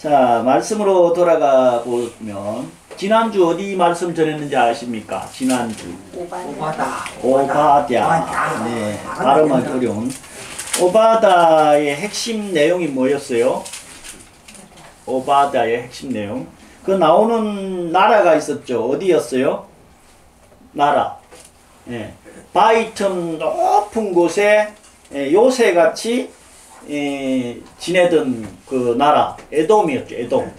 자, 말씀으로 돌아가 보면 지난주 어디 말씀 전했는지 아십니까? 지난주 오바댜. 네, 발음하기 어려운 오바댜의 핵심 내용이 뭐였어요? 오바댜의 핵심 내용. 그 나오는 나라가 있었죠. 어디였어요? 나라. 예, 바위 틈 높은 곳에 요새같이 지내던 그 나라 에돔이었죠. 에돔.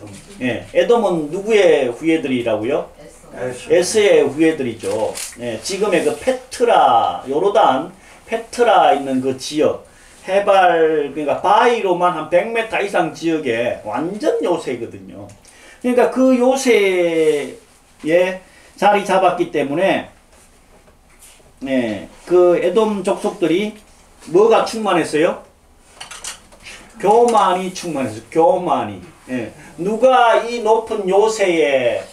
예, 에돔은 누구의 후예들이라고요? 에스의 후예들이죠. 예, 지금의 그 페트라, 요르단 페트라 있는 그 지역, 해발 그러니까 바위로만 한 100m 이상 지역에 완전 요새거든요. 그러니까 그 요새에 자리 잡았기 때문에 그 에돔 족속들이 뭐가 충만했어요? 교만이 충만했어요. 교만이. 누가 이 높은 요새에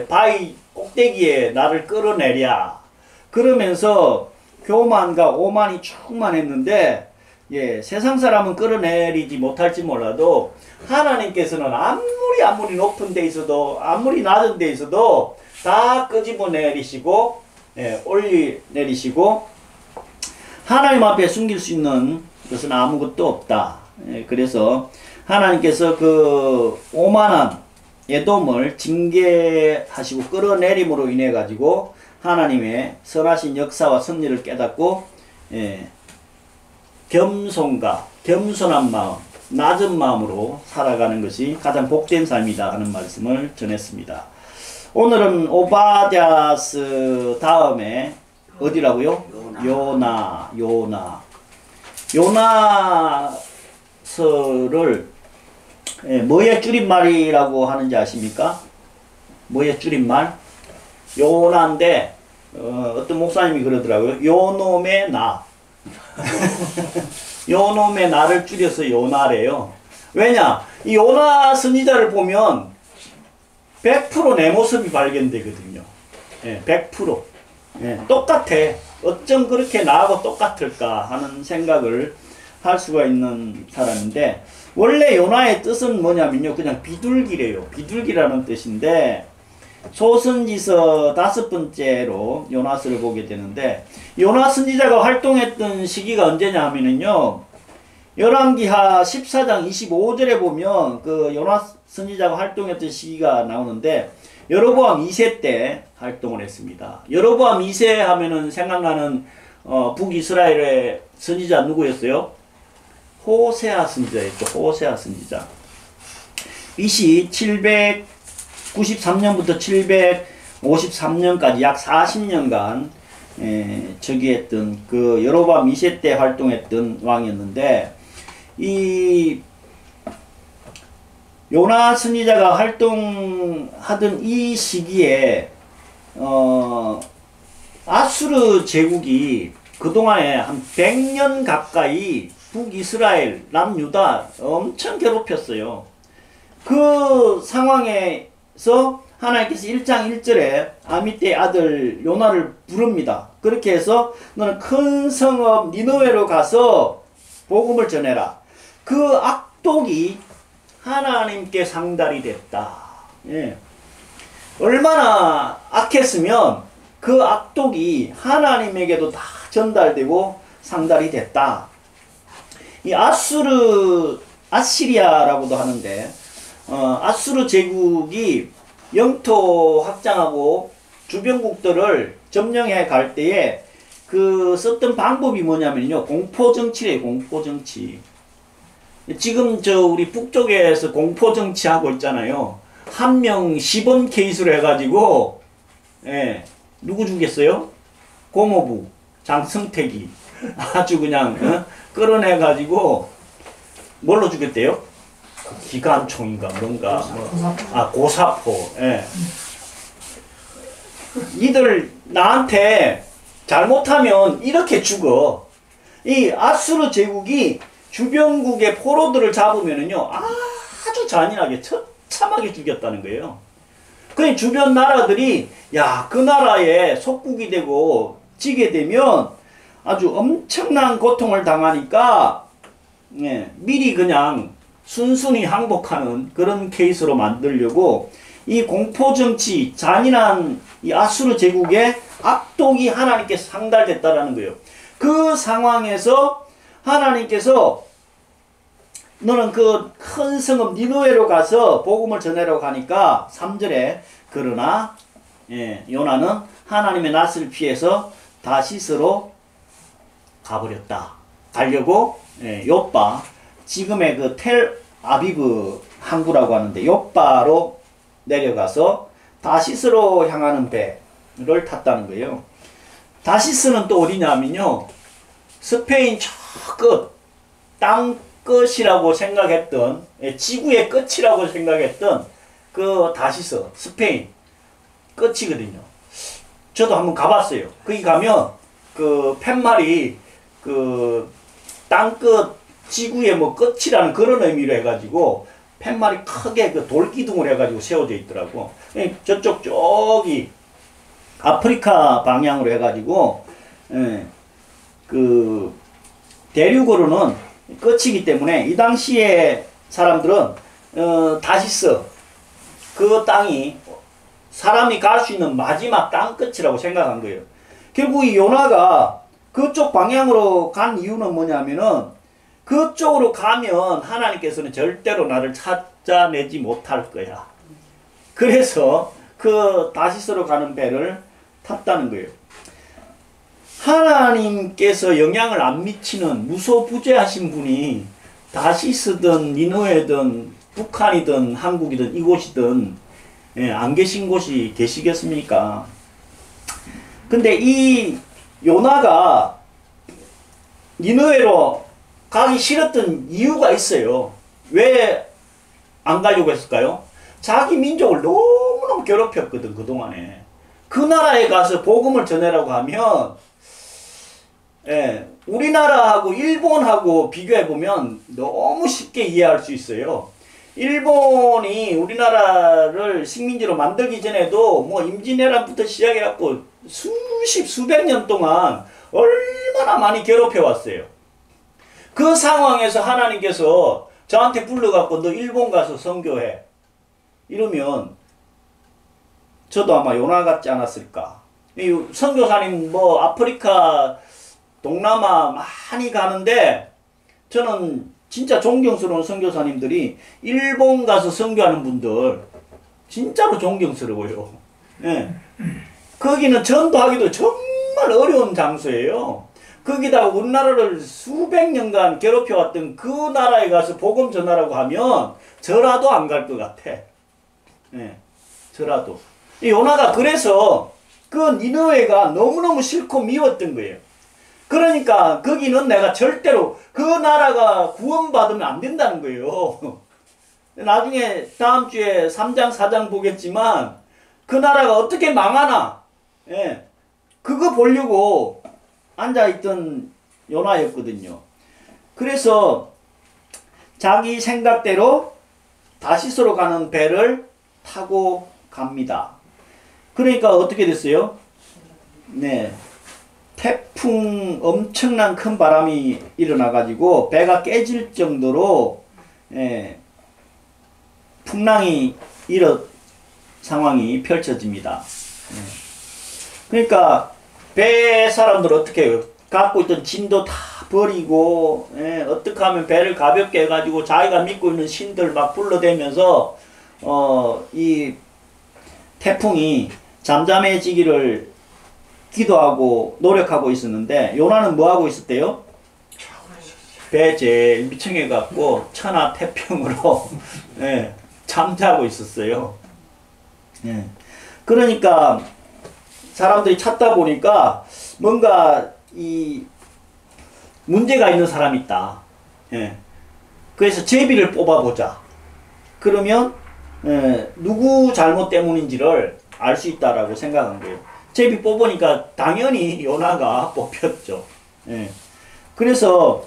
바위 꼭대기에 나를 끌어내랴. 그러면서 교만과 오만이 충만했는데 세상 사람은 끌어내리지 못할지 몰라도 하나님께서는 아무리 높은 데 있어도 아무리 낮은 데 있어도 다 끄집어 내리시고 올려내리시고 하나님 앞에 숨길 수 있는 것은 아무것도 없다. 그래서 하나님께서 그 오만한 에돔을 징계하시고 끌어내림으로 인해 가지고 하나님의 선하신 역사와 섭리를 깨닫고 겸손과 겸손한 마음, 낮은 마음으로 살아가는 것이 가장 복된 삶이다 하는 말씀을 전했습니다. 오늘은 오바댜스 다음에 어디라고요? 요나서를 뭐의 줄임말이라고 하는지 아십니까? 뭐의 줄임말? 요나인데 어떤 목사님이 그러더라고요. 요놈의 나. 요놈의 나를 줄여서 요나래요. 왜냐? 이 요나 선지자를 보면 100% 내 모습이 발견되거든요. 100%. 똑같아. 어쩜 그렇게 나하고 똑같을까 하는 생각을 할 수가 있는 사람인데, 원래 요나의 뜻은 뭐냐면요, 그냥 비둘기래요. 비둘기라는 뜻인데, 소선지서 5번째로 요나서를 보게 되는데, 요나 선지자가 활동했던 시기가 언제냐 하면은요, 열왕기하 14장 25절에 보면 그 요나 선지자가 활동했던 시기가 나오는데, 여로보암 2세 때 활동을 했습니다. 여로보암 2세 하면은 생각나는 북이스라엘의 선지자 누구였어요? 호세아 선지자였죠. 호세아 선지자. BC 793년부터 753년까지 약 40년간 즉위했던 그 여로보암 2세 때 활동했던 왕이었는데, 이 요나 선지자가 활동하던 이 시기에 아수르 제국이 그동안에 한 100년 가까이 북이스라엘, 남유다 엄청 괴롭혔어요. 그 상황에서 하나님께서 1장 1절에 아미떼의 아들 요나를 부릅니다. 그렇게 해서 너는 큰 성읍 니느웨로 가서 복음을 전해라. 그 악독이 하나님께 상달이 됐다. 얼마나 악했으면 그 악독이 하나님에게도 다 전달되고 상달이 됐다. 이 아시리아라고도 하는데, 아수르 제국이 영토 확장하고 주변국들을 점령해 갈 때에 그 썼던 방법이 뭐냐면요, 공포정치래요. 공포정치. 지금 우리 북쪽에서 공포정치 하고 있잖아요. 한 명 10원 케이스로 해가지고 누구 죽겠어요? 공호부 장성택이 아주 그냥 끌어내가지고 뭘로 죽였대요? 기관총인가 뭔가 고사포. 니들 나한테 잘못하면 이렇게 죽어. 이 아수르 제국이 주변국의 포로들을 잡으면은요, 아주 잔인하게 처참하게 죽였다는 거예요. 그러니 주변 나라들이 그 나라에 속국이 되고 지게 되면 아주 엄청난 고통을 당하니까 미리 그냥 순순히 항복하는 그런 케이스로 만들려고 이 공포정치, 잔인한 이 아수르 제국의 악독이 하나님께 상달됐다라는 거예요. 그 상황에서 하나님께서 너는 그 큰 성읍 니느웨로 가서 복음을 전하려고 하니까 3절에 그러나 요나는 하나님의 낯을 피해서 다시스로 가버렸다. 가려고 요빠, 지금의 그 텔 아비브 항구라고 하는데 요빠로 내려가서 다시스로 향하는 배를 탔다는 거예요. 다시스는 또 어디냐면요, 스페인 저 끝, 땅 끝이라고 생각했던, 지구의 끝이라고 생각했던 그 다시스, 스페인 끝이거든요. 저도 한번 가봤어요. 거기 가면 그 팻말이 그 땅끝, 지구의 뭐 끝이라는 그런 의미로 해가지고 팻말이 크게 그 돌기둥을 해가지고 세워져 있더라고. 저쪽 저기 아프리카 방향으로 해가지고 그 대륙으로는 끝이기 때문에 이 당시에 사람들은 다시스 그 땅이 사람이 갈 수 있는 마지막 땅 끝이라고 생각한 거예요. 결국 이 요나가 그쪽 방향으로 간 이유는 뭐냐면은 그쪽으로 가면 하나님께서는 절대로 나를 찾아내지 못할 거야. 그래서 그 다시스로 가는 배를 탔다는 거예요. 하나님께서 영향을 안 미치는 무소부재하신 분이 다시스든 니느웨든 북한이든 한국이든 이곳이든 안 계신 곳이 계시겠습니까? 근데 이 요나가 니느웨로 가기 싫었던 이유가 있어요. 왜 안 가려고 했을까요? 자기 민족을 너무너무 괴롭혔거든, 그동안에. 그 나라에 가서 복음을 전하라고 하면 우리나라하고 일본하고 비교해보면 너무 쉽게 이해할 수 있어요. 일본이 우리나라를 식민지로 만들기 전에도 뭐 임진왜란부터 시작해갖고 수백 년 동안 얼마나 많이 괴롭혀왔어요. 그 상황에서 하나님께서 저한테 불러갖고 너 일본 가서 선교해. 이러면 저도 아마 요나 같지 않았을까. 이 선교사님 뭐 아프리카 동남아 많이 가는데 저는 진짜 존경스러운 선교사님들이 일본 가서 선교하는 분들 진짜로 존경스러워요. 거기는 전도하기도 정말 어려운 장소예요. 거기다가 우리나라를 수백 년간 괴롭혀왔던 그 나라에 가서 복음 전하라고 하면 저라도 안 갈 것 같아. 저라도. 이 요나가 그래서 그 니느웨가 너무너무 싫고 미웠던 거예요. 그러니까 거기는 내가 절대로 그 나라가 구원받으면 안 된다는 거예요. 나중에 다음 주에 3장 4장 보겠지만 그 나라가 어떻게 망하나 그거 보려고 앉아있던 요나였거든요. 그래서 자기 생각대로 다시스로 가는 배를 타고 갑니다. 그러니까 어떻게 됐어요? 태풍, 엄청난 큰 바람이 일어나가지고 배가 깨질 정도로 풍랑이 상황이 펼쳐집니다. 그러니까 배 사람들 어떻게 해요? 갖고 있던 진도 다 버리고 어떻게 하면 배를 가볍게 해가지고 자기가 믿고 있는 신들 막 불러대면서 이 태풍이 잠잠해지기를 기도하고 노력하고 있었는데 요나는 뭐 하고 있었대요? 배 제일 밑층에 갖고 천하태평으로 잠자고 있었어요. 그러니까 사람들이 찾다 보니까 뭔가 이 문제가 있는 사람이 있다. 그래서 제비를 뽑아보자. 그러면 누구 잘못 때문인지를 알 수 있다라고 생각한 거예요. 제비 뽑으니까 당연히 요나가 뽑혔죠. 그래서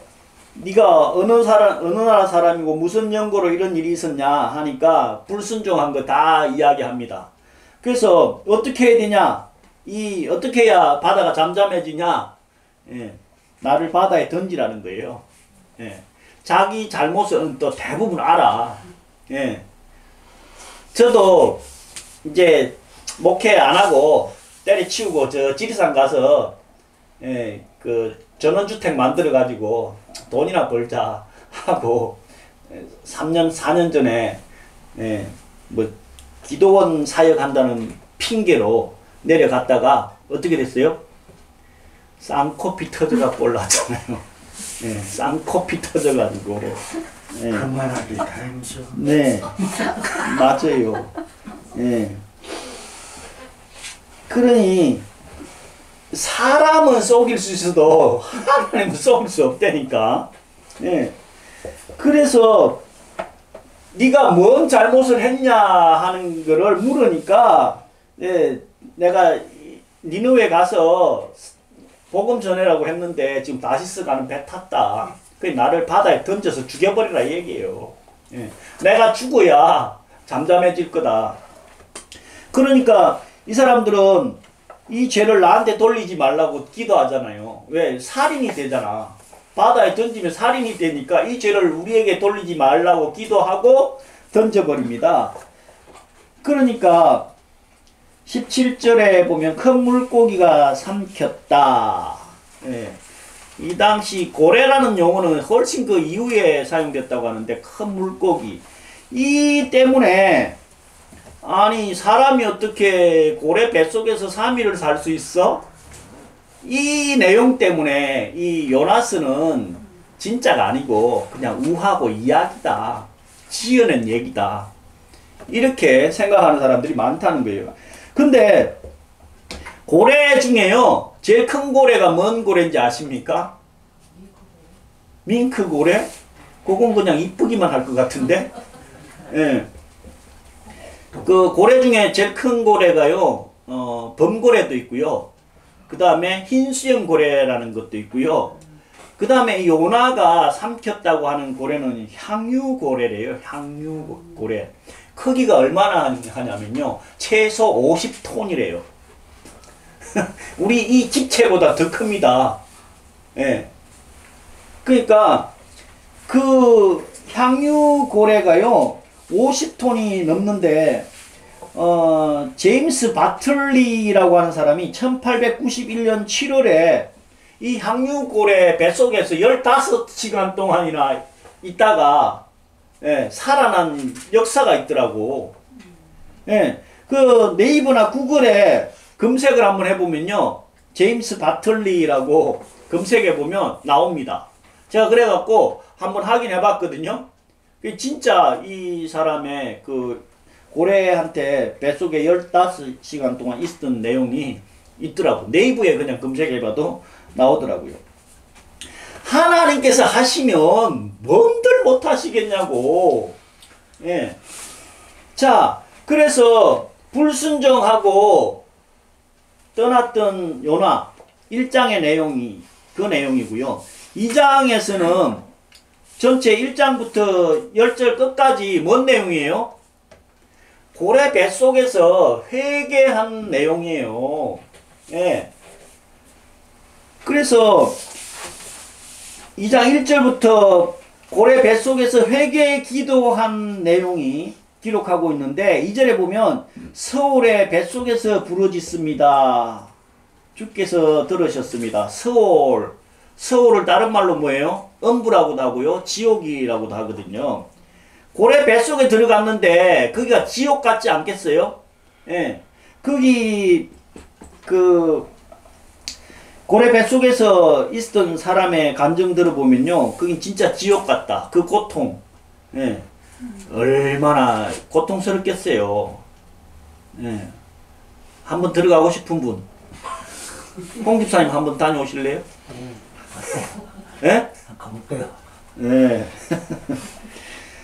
네가 어느 나라 사람이고 무슨 연고로 이런 일이 있었냐 하니까 불순종한 거 다 이야기합니다. 그래서 어떻게 해야 되냐? 어떻게 해야 바다가 잠잠해지냐? 나를 바다에 던지라는 거예요. 자기 잘못은 또 대부분 알아. 예. 저도 이제 목회 안 하고 때려치우고 저 지리산 가서 예, 그 전원주택 만들어 가지고 돈이나 벌자 하고 3년 4년 전에 예, 뭐 기도원 사역한다는 핑계로 내려갔다가 어떻게 됐어요? 쌍코피 터져가 볼랐잖아요. 예, 쌍코피 터져가지고. 예. 그만하기 다행이죠. 네, 맞아요. 예. 그러니 사람은 속일 수 있어도 하나님은 속일 수 없다니까. 예. 그래서 네가 뭔 잘못을 했냐 하는 거를 물으니까 예, 내가 니느웨 가서 복음 전해라고 했는데 지금 다시스 가는 배 탔다. 그 나를 바다에 던져서 죽여버리라 이 얘기예요. 예. 내가 죽어야 잠잠해질 거다. 그러니까 이 사람들은 이 죄를 나한테 돌리지 말라고 기도하잖아요. 왜? 살인이 되잖아. 바다에 던지면 살인이 되니까 이 죄를 우리에게 돌리지 말라고 기도하고 던져버립니다. 그러니까 17절에 보면 큰 물고기가 삼켰다. 예. 이 당시 고래라는 용어는 훨씬 그 이후에 사용됐다고 하는데 큰 물고기. 이 때문에 아니 사람이 어떻게 고래 뱃속에서 3일을 살 수 있어? 이 내용 때문에 이 요나스는 진짜가 아니고 그냥 우하고 이야기다. 지어낸 얘기다. 이렇게 생각하는 사람들이 많다는 거예요. 근데 고래 중에요. 제일 큰 고래가 뭔 고래인지 아십니까? 밍크 고래? 그건 그냥 이쁘기만 할 것 같은데. 예. 그 고래 중에 제일 큰 고래가요. 범고래도 있고요. 그 다음에 흰수염 고래라는 것도 있고요. 그 다음에 요나가 삼켰다고 하는 고래는 향유고래래요. 향유고래. 크기가 얼마나 하냐면요. 최소 50톤이래요. 우리 이 집채보다 더 큽니다. 예. 그러니까 그 향유고래가요. 50톤이 넘는데 제임스 바틀리라고 하는 사람이 1891년 7월에 이 향유고래 뱃속에서 15시간 동안이나 있다가 예, 살아난 역사가 있더라고. 예, 그 네이버나 구글에 검색을 한번 해보면요. 제임스 바틀리라고 검색해보면 나옵니다. 제가 그래갖고 한번 확인해 봤거든요. 진짜 이 사람의 그 고래한테 뱃속에 15시간 동안 있었던 내용이 있더라고. 네이버에 그냥 검색해봐도 나오더라고요. 하나님께서 하시면 뭔들 못하시겠냐고. 예. 자, 그래서 불순종하고 떠났던 요나 1장의 내용이 그 내용이고요. 2장에서는 전체 1장부터 10절 끝까지 뭔 내용이에요? 고래 뱃속에서 회개한 내용이에요. 예. 그래서 2장 1절부터 고래 뱃속에서 회개 기도한 내용이 기록하고 있는데 2절에 보면 서울의 뱃속에서 부르짖습니다. 주께서 들으셨습니다. 서울을 다른 말로 뭐예요? 음부라고도 하고요. 지옥이라고도 하거든요. 고래 뱃속에 들어갔는데 거기가 지옥 같지 않겠어요? 예. 거기 그 고래 뱃속에서 있었던 사람의 감정 들어보면요. 그게 진짜 지옥 같다. 그 고통. 예. 얼마나 고통스럽겠어요. 예. 한번 들어가고 싶은 분. 홍 집사님 한번 다녀오실래요? 예? 가볼게요. 예.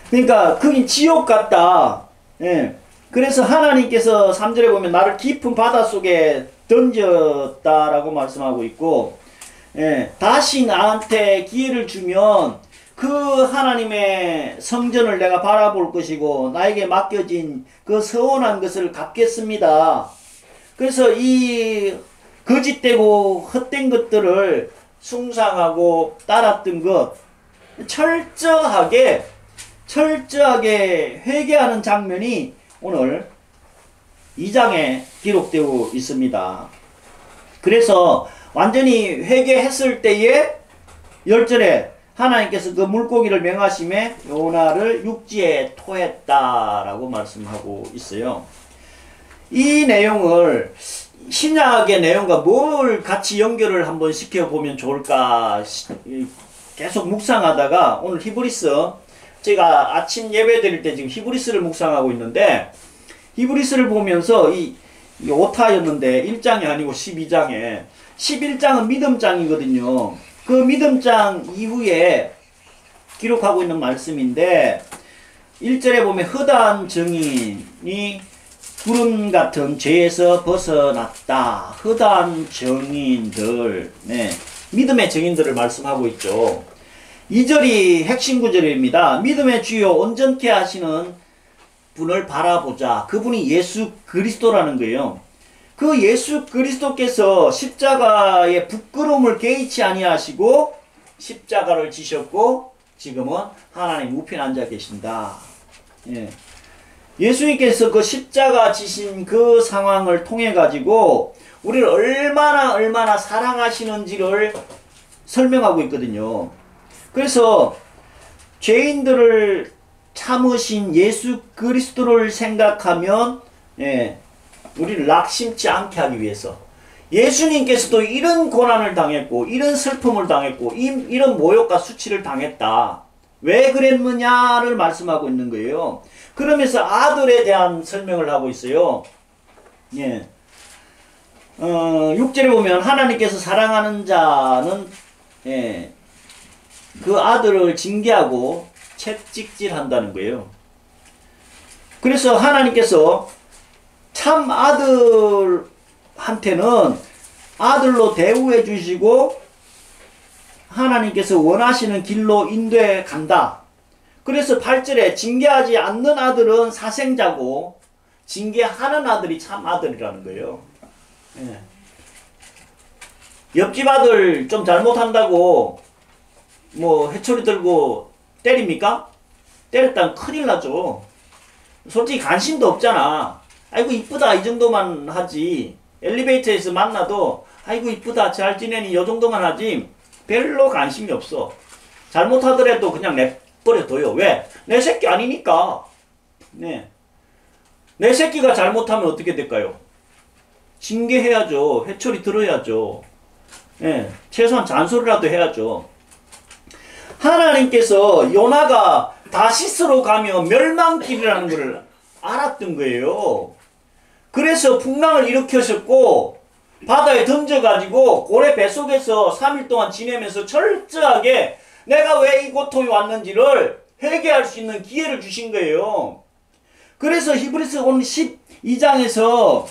그러니까 그게 지옥 같다. 예. 그래서 하나님께서 3절에 보면 나를 깊은 바다 속에 던졌다라고 말씀하고 있고, 예. 다시 나한테 기회를 주면 그 하나님의 성전을 내가 바라볼 것이고 나에게 맡겨진 그 서원한 것을 갚겠습니다. 그래서 이 거짓되고 헛된 것들을 숭상하고 따랐던 것, 철저하게 회개하는 장면이 오늘 2장에 기록되어 있습니다. 그래서 완전히 회개했을 때에 10절에 하나님께서 그 물고기를 명하심에 요나를 육지에 토했다라고 말씀하고 있어요. 이 내용을 신약의 내용과 뭘 같이 연결을 한번 시켜보면 좋을까 계속 묵상하다가 오늘 히브리서, 제가 아침 예배 드릴 때 지금 히브리서를 묵상하고 있는데, 히브리서를 보면서 이 오타였는데 1장이 아니고 12장에, 11장은 믿음장이거든요. 그 믿음장 이후에 기록하고 있는 말씀인데 1절에 보면 허다한 증인이 구름 같은 죄에서 벗어났다. 허다한 증인들, 믿음의 증인들을 말씀하고 있죠. 2절이 핵심 구절입니다. 믿음의 주요 온전케 하시는 분을 바라보자. 그분이 예수 그리스도라는 거예요. 그 예수 그리스도께서 십자가의 부끄러움을 개의치 아니하시고 십자가를 지셨고 지금은 하나님 우편에 앉아 계신다. 예수님께서 그 십자가 지신 그 상황을 통해 가지고 우리를 얼마나 사랑하시는지를 설명하고 있거든요. 그래서 죄인들을 참으신 예수 그리스도를 생각하면 우리를 낙심치 않게 하기 위해서, 예수님께서도 이런 고난을 당했고 이런 슬픔을 당했고 이런 모욕과 수치를 당했다. 왜 그랬느냐를 말씀하고 있는 거예요. 그러면서 아들에 대한 설명을 하고 있어요. 6절에 보면 하나님께서 사랑하는 자는 그 아들을 징계하고 채찍질한다는 거예요. 그래서 하나님께서 참 아들한테는 아들로 대우해 주시고 하나님께서 원하시는 길로 인도해 간다. 그래서 8절에 징계하지 않는 아들은 사생자고 징계하는 아들이 참 아들이라는 거예요. 옆집 아들 좀 잘못한다고 뭐 회초리 들고 때립니까? 때렸다면 큰일 나죠. 솔직히 관심도 없잖아. 아이고 이쁘다 이 정도만 하지. 엘리베이터에서 만나도 아이고 이쁘다 잘 지내니 이 정도만 하지 별로 관심이 없어. 잘못하더라도 그냥 내버려둬요. 왜? 내 새끼 아니니까. 내 새끼가 잘못하면 어떻게 될까요? 징계해야죠. 회초리 들어야죠. 최소한 잔소리라도 해야죠. 하나님께서 요나가 다시스로 가면 멸망길이라는 것을 알았던 거예요. 그래서 풍랑을 일으키셨고 바다에 던져가지고 고래 뱃속에서 3일 동안 지내면서 철저하게 내가 왜 이 고통이 왔는지를 회개할 수 있는 기회를 주신 거예요. 그래서 히브리서 오늘 12장에서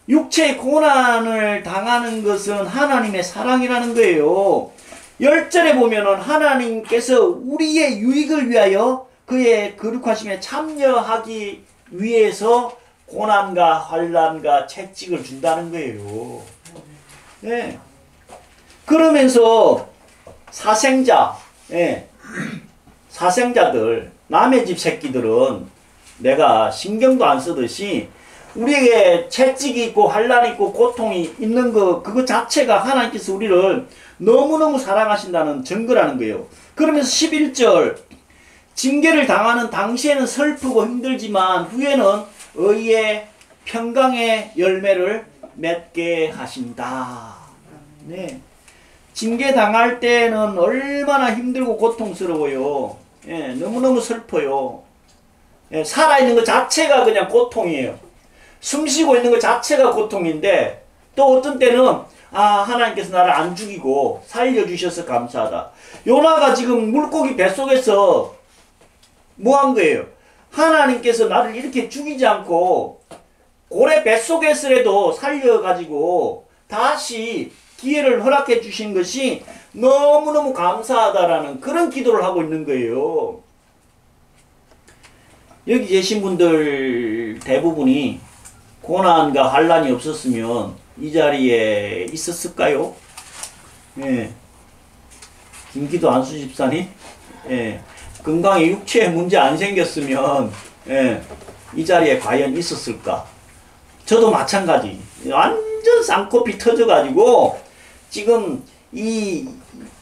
육체의 고난을 당하는 것은 하나님의 사랑이라는 거예요. 10절에 보면은 하나님께서 우리의 유익을 위하여 그의 거룩하심에 참여하기 위해서 고난과 환난과 채찍을 준다는 거예요. 그러면서 사생자들, 남의 집 새끼들은 내가 신경도 안 쓰듯이 우리에게 채찍이 있고 환난이 있고 고통이 있는 그거 자체가 하나님께서 우리를 너무너무 사랑하신다는 증거라는 거예요. 그러면서 11절 징계를 당하는 당시에는 슬프고 힘들지만 후에는 의의 평강의 열매를 맺게 하신다. 징계 당할 때는 얼마나 힘들고 고통스러워요. 너무너무 슬퍼요. 살아있는 것 자체가 그냥 고통이에요. 숨쉬고 있는 것 자체가 고통인데 또 어떤 때는 하나님께서 나를 안 죽이고 살려주셔서 감사하다. 요나가 지금 물고기 뱃속에서 뭐 한 거예요? 하나님께서 나를 이렇게 죽이지 않고 고래 뱃속에서라도 살려가지고 다시 기회를 허락해 주신 것이 너무너무 감사하다라는 그런 기도를 하고 있는 거예요. 여기 계신 분들 대부분이 고난과 환난이 없었으면 이 자리에 있었을까요? 김기도 안수 집사님, 예, 건강에 육체에 문제 안 생겼으면, 예, 이 자리에 과연 있었을까? 저도 마찬가지. 완전 쌍코피 터져가지고, 지금 이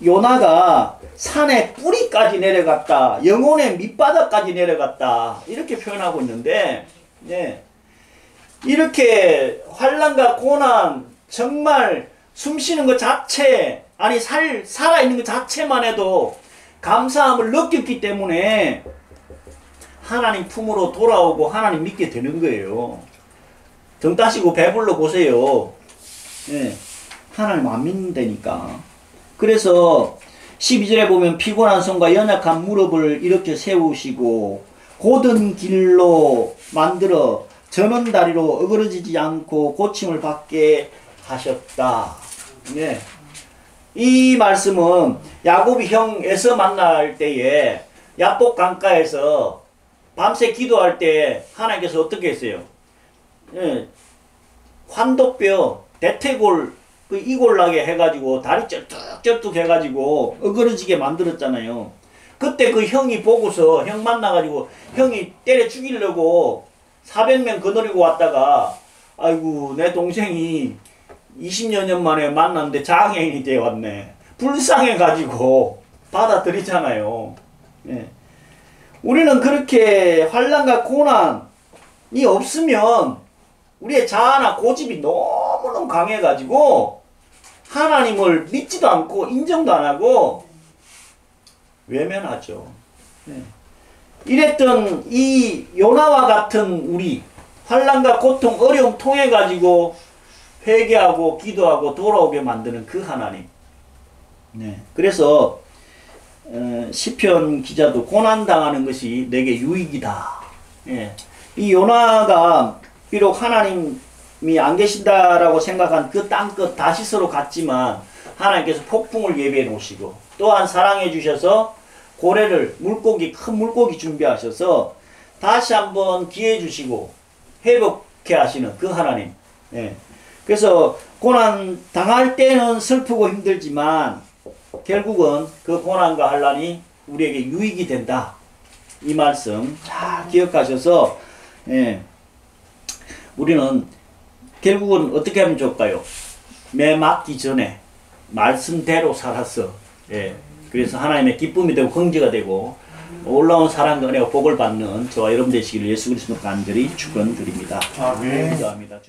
요나가 산의 뿌리까지 내려갔다, 영혼의 밑바닥까지 내려갔다, 이렇게 표현하고 있는데, 예, 이렇게 환난과 고난, 정말 숨 쉬는 것 자체, 아니 살아있는 것 자체만 해도 감사함을 느꼈기 때문에 하나님 품으로 돌아오고 하나님 믿게 되는 거예요. 등 따시고 배불러 보세요. 예, 하나님 안 믿는다니까. 그래서 12절에 보면 피곤한 손과 연약한 무릎을 이렇게 세우시고 곧은 길로 만들어 저는 다리로 어그러지지 않고 고침을 받게 하셨다. 네. 이 말씀은 야곱이 형 에서 만날 때에 야복 강가에서 밤새 기도할 때 하나님께서 어떻게 했어요? 예, 환도뼈, 대퇴골, 그 이골나게 해가지고 다리 쩔뚝쩔뚝 해가지고 어그러지게 만들었잖아요. 그때 그 형이 보고서 형 만나가지고 형이 때려 죽이려고 400명 거느리고 왔다가 아이고 내 동생이 20여 년 만에 만났는데 장애인이 되어 왔네. 불쌍해가지고 받아들이잖아요. 예. 우리는 그렇게 환난과 고난이 없으면 우리의 자아나 고집이 너무너무 강해가지고 하나님을 믿지도 않고 인정도 안 하고 외면하죠. 예. 이랬던 이 요나와 같은 우리 환난과 고통, 어려움 통해 가지고 회개하고 기도하고 돌아오게 만드는 그 하나님. 네. 그래서 시편 기자도 고난 당하는 것이 내게 유익이다. 예. 이 요나가 비록 하나님이 안 계신다라고 생각한 그 땅끝 다시스로 갔지만 하나님께서 폭풍을 예비해 놓으시고 또한 사랑해 주셔서 고래를 큰 물고기 준비하셔서 다시 한번 기회 주시고 회복해 하시는 그 하나님. 예. 그래서 고난 당할 때는 슬프고 힘들지만 결국은 그 고난과 환난이 우리에게 유익이 된다. 이 말씀 잘 기억하셔서 예. 우리는 결국은 어떻게 하면 좋을까요? 매 맞기 전에 말씀대로 살았어. 예. 그래서 하나님의 기쁨이 되고 긍지가 되고 올라온 사랑과 은혜와 복을 받는 저와 여러분 되시기를 예수 그리스도로 간절히 축원드립니다. 아멘. 기도합니다.